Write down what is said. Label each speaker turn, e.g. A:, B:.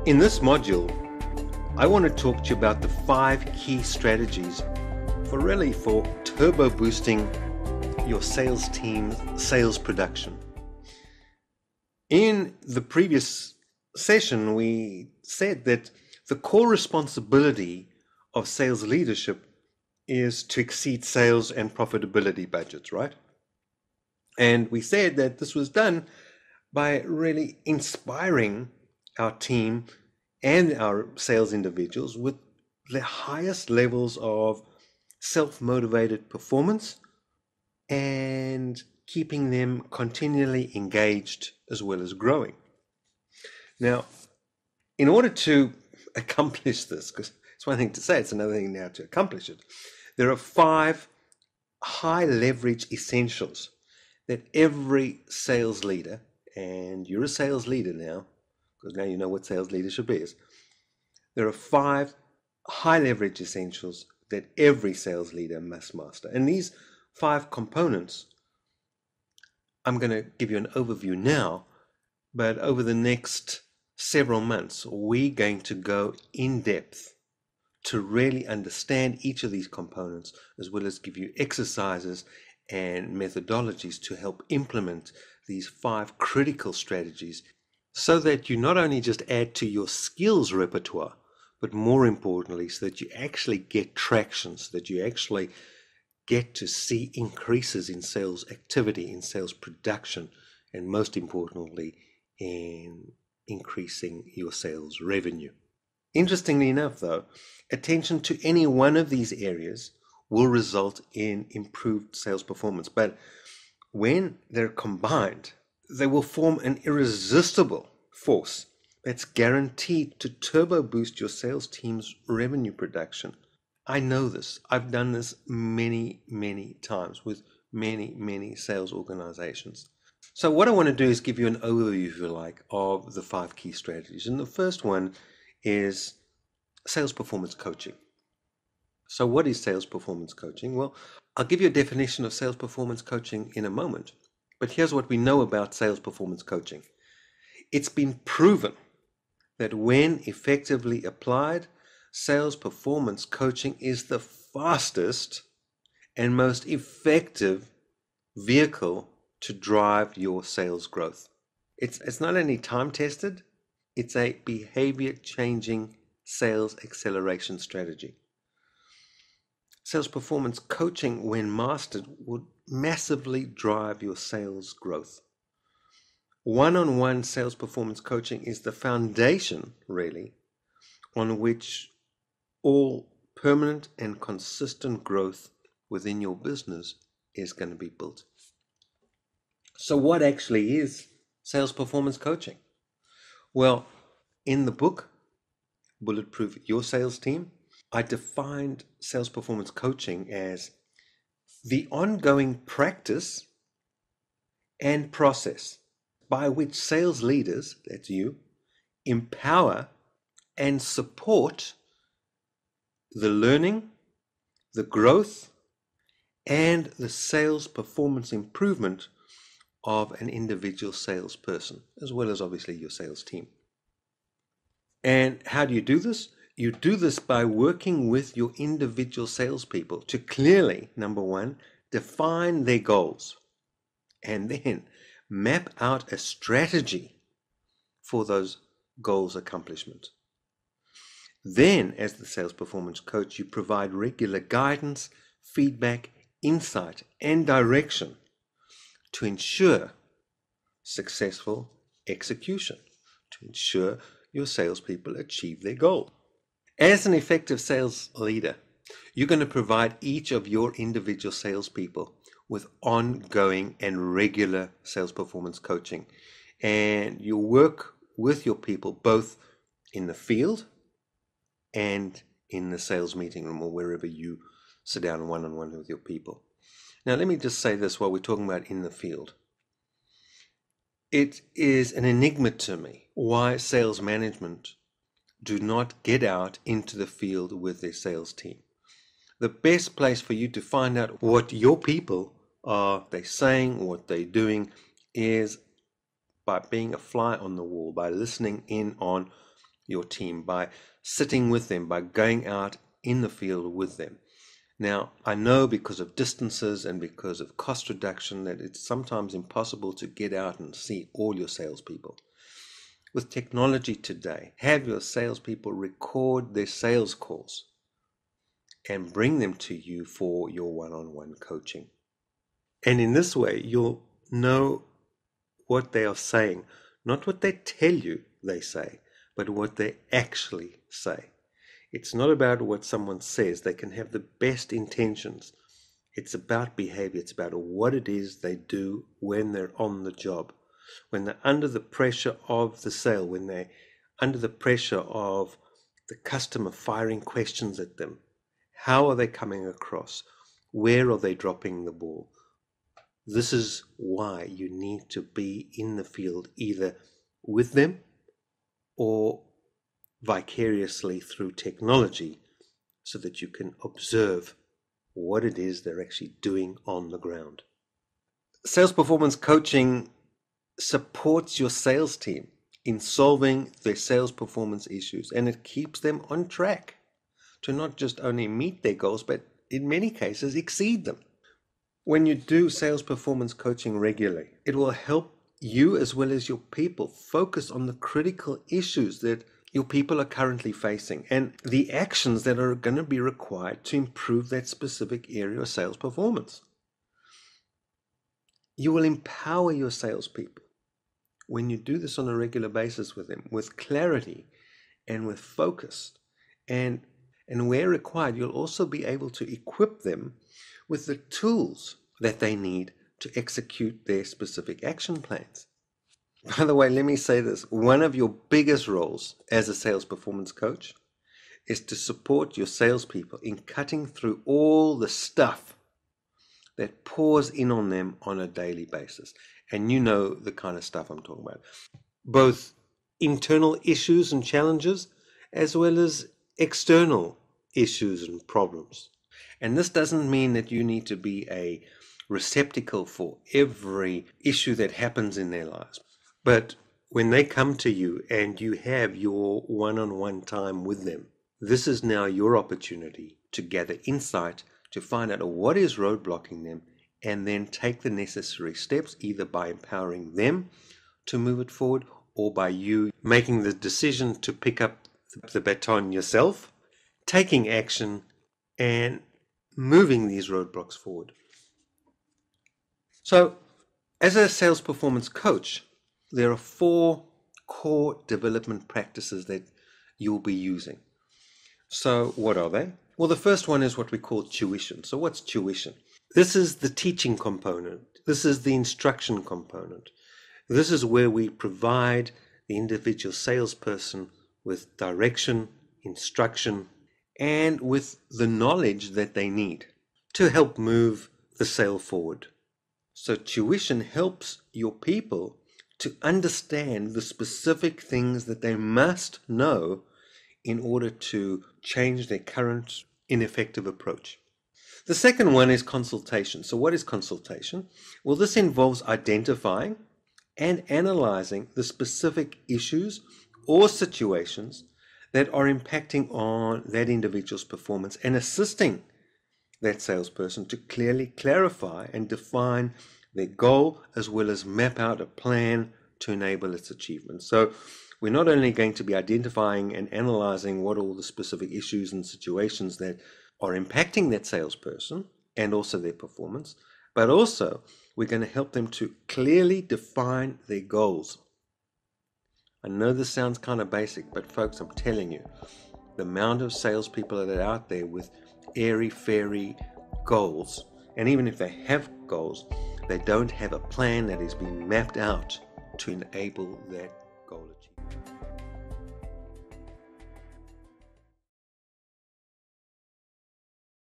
A: In this module, I want to talk to you about the 5 key strategies for turbo boosting your sales team's sales production. In the previous session, we said that the core responsibility of sales leadership is to exceed sales and profitability budgets, right? And we said that this was done by really inspiring our team and our sales individuals with the highest levels of self-motivated performance and keeping them continually engaged as well as growing. Now, in order to accomplish this, because it's one thing to say, it's another thing now to accomplish it, there are 5 high leverage essentials that every sales leader, and you're a sales leader now, because now you know what sales leadership is. There are 5 high leverage essentials that every sales leader must master. And these 5 components, I'm going to give you an overview now, but over the next several months, we're going to go in depth to really understand each of these components, as well as give you exercises and methodologies to help implement these 5 critical strategies, so that you not only just add to your skills repertoire, but more importantly, so that you actually get traction, so that you actually get to see increases in sales activity, in sales production, and most importantly, in increasing your sales revenue. Interestingly enough, though, attention to any one of these areas will result in improved sales performance. But when they're combined, they will form an irresistible force that's guaranteed to turbo boost your sales team's revenue production. I know this. I've done this many times with many sales organizations. So what I want to do is give you an overview, if you like, of the 5 key strategies. And the first one is sales performance coaching. So what is sales performance coaching? Well, I'll give you a definition of sales performance coaching in a moment. But here's what we know about sales performance coaching. It's been proven that when effectively applied, sales performance coaching is the fastest and most effective vehicle to drive your sales growth. It's not only time tested, it's a behavior changing sales acceleration strategy. Sales performance coaching, when mastered, would massively drive your sales growth. One-on-one sales performance coaching is the foundation, really, on which all permanent and consistent growth within your business is going to be built. So what actually is sales performance coaching? Well, in the book, Bulletproof Your Sales Team, I defined sales performance coaching as the ongoing practice and process by which sales leaders, that's you, empower and support the learning, the growth, and the sales performance improvement of an individual salesperson, as well as obviously your sales team. And how do you do this? You do this by working with your individual salespeople to clearly, number one, define their goals, and then map out a strategy for those goals accomplishment. Then, as the sales performance coach, you provide regular guidance, feedback, insight, and direction to ensure successful execution, to ensure your salespeople achieve their goal. As an effective sales leader, you're going to provide each of your individual salespeople with ongoing and regular sales performance coaching. And you work with your people both in the field and in the sales meeting room, or wherever you sit down one-on-one with your people. Now, let me just say this while we're talking about in the field. It is an enigma to me why sales management do not get out into the field with their sales team. The best place for you to find out what your people are they saying, what they're doing, is by being a fly on the wall, by listening in on your team by sitting with them, by going out in the field with them. Now, I know because of distances and because of cost reduction that it's sometimes impossible to get out and see all your salespeople. With technology today, have your salespeople record their sales calls and bring them to you for your one-on-one coaching. And in this way, you'll know what they are saying, not what they tell you they say, but what they actually say. It's not about what someone says. They can have the best intentions. It's about behavior. It's about what it is they do when they're on the job, when they're under the pressure of the sale, when they're under the pressure of the customer firing questions at them. How are they coming across? Where are they dropping the ball? This is why you need to be in the field, either with them or vicariously through technology, so that you can observe what it is they're actually doing on the ground. Sales performance coaching supports your sales team in solving their sales performance issues, and it keeps them on track to not just only meet their goals, but in many cases exceed them. When you do sales performance coaching regularly, it will help you as well as your people focus on the critical issues that your people are currently facing and the actions that are going to be required to improve that specific area of sales performance. You will empower your salespeople when you do this on a regular basis with them, with clarity and with focus. And where required, you'll also be able to equip them with the tools that they need to execute their specific action plans. By the way, let me say this. One of your biggest roles as a sales performance coach is to support your salespeople in cutting through all the stuff that pours in on them on a daily basis. And you know the kind of stuff I'm talking about. Both internal issues and challenges, as well as external issues and problems. And this doesn't mean that you need to be a receptacle for every issue that happens in their lives. But when they come to you and you have your one-on-one time with them, this is now your opportunity to gather insight, to find out what is roadblocking them, and then take the necessary steps, either by empowering them to move it forward or by you making the decision to pick up the baton yourself, taking action and moving these roadblocks forward. So, as a sales performance coach, there are 4 core development practices that you'll be using. So, what are they? Well, the first one is what we call tuition. So, what's tuition? This is the teaching component. This is the instruction component. This is where we provide the individual salesperson with direction, instruction, and with the knowledge that they need to help move the sale forward. So tuition helps your people to understand the specific things that they must know in order to change their current ineffective approach. The second one is consultation. So what is consultation? Well, this involves identifying and analyzing the specific issues or situations that are impacting on that individual's performance and assisting that salesperson to clearly clarify and define their goal, as well as map out a plan to enable its achievement. So we're not only going to be identifying and analyzing what all the specific issues and situations that are impacting that salesperson and also their performance, but also we're going to help them to clearly define their goals. I know this sounds kind of basic, but folks, I'm telling you, the amount of salespeople that are out there with airy-fairy goals, and even if they have goals, they don't have a plan that is being mapped out to enable that goal achievement.